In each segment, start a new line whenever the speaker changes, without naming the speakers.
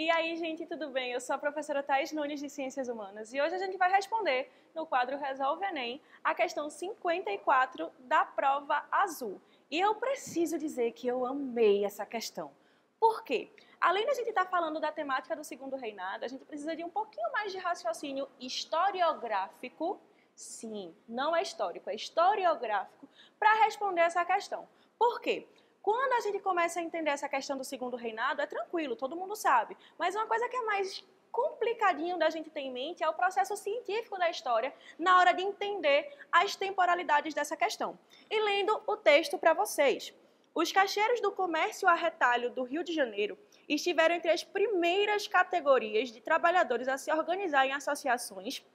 E aí, gente, tudo bem? Eu sou a professora Thaís Nunes, de Ciências Humanas, e hoje a gente vai responder, no quadro Resolve Enem, a questão 54 da prova azul. E eu preciso dizer que eu amei essa questão. Por quê? Além da gente estar falando da temática do Segundo Reinado, a gente precisa de um pouquinho mais de raciocínio historiográfico, sim, não é histórico, é historiográfico, para responder essa questão. Por quê? Quando a gente começa a entender essa questão do Segundo Reinado, é tranquilo, todo mundo sabe. Mas uma coisa que é mais complicadinho da gente ter em mente é o processo científico da história na hora de entender as temporalidades dessa questão. E lendo o texto para vocês. Os caixeiros do comércio a retalho do Rio de Janeiro estiveram entre as primeiras categorias de trabalhadores a se organizar em associações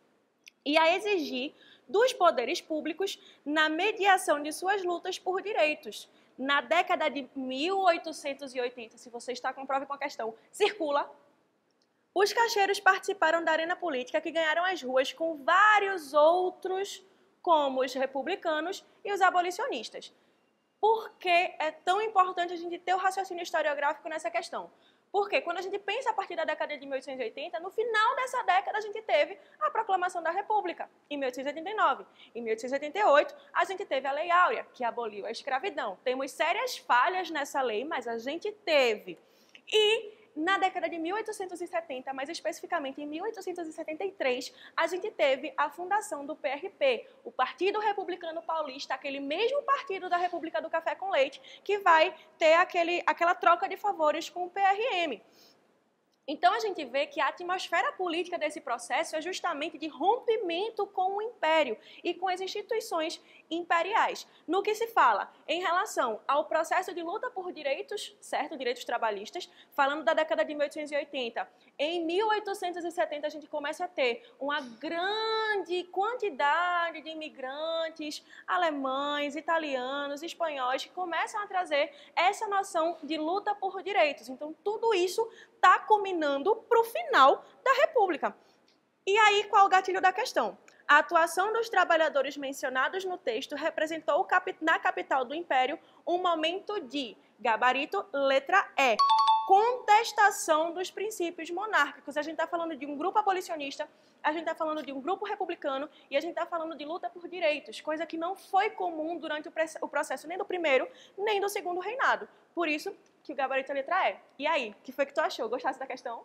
e a exigir dos poderes públicos na mediação de suas lutas por direitos. Na década de 1880, se você está com prova e com a questão, circula. Os caixeiros participaram da arena política que ganharam as ruas com vários outros, como os republicanos e os abolicionistas. Por que é tão importante a gente ter o raciocínio historiográfico nessa questão? Porque quando a gente pensa a partir da década de 1880, no final dessa década a gente teve a proclamação da República, em 1889. Em 1888, a gente teve a Lei Áurea, que aboliu a escravidão. Temos sérias falhas nessa lei, mas a gente teve. E na década de 1870, mais especificamente em 1873, a gente teve a fundação do PRP, o Partido Republicano Paulista, aquele mesmo partido da República do Café com Leite, que vai ter aquela troca de favores com o PRM. Então, a gente vê que a atmosfera política desse processo é justamente de rompimento com o império e com as instituições imperiais. No que se fala em relação ao processo de luta por direitos, certo? Direitos trabalhistas, falando da década de 1880, em 1870 a gente começa a ter uma grande quantidade de imigrantes alemães, italianos, espanhóis que começam a trazer essa noção de luta por direitos. Então, tudo isso está culminando para o final da República. E aí, qual o gatilho da questão? A atuação dos trabalhadores mencionados no texto representou na capital do Império um momento de gabarito, letra E, contestação dos princípios monárquicos. A gente está falando de um grupo abolicionista, a gente está falando de um grupo republicano e a gente está falando de luta por direitos, coisa que não foi comum durante o processo nem do primeiro nem do segundo reinado. Por isso que o gabarito é letra E. E aí, o que foi que tu achou? Gostasse da questão?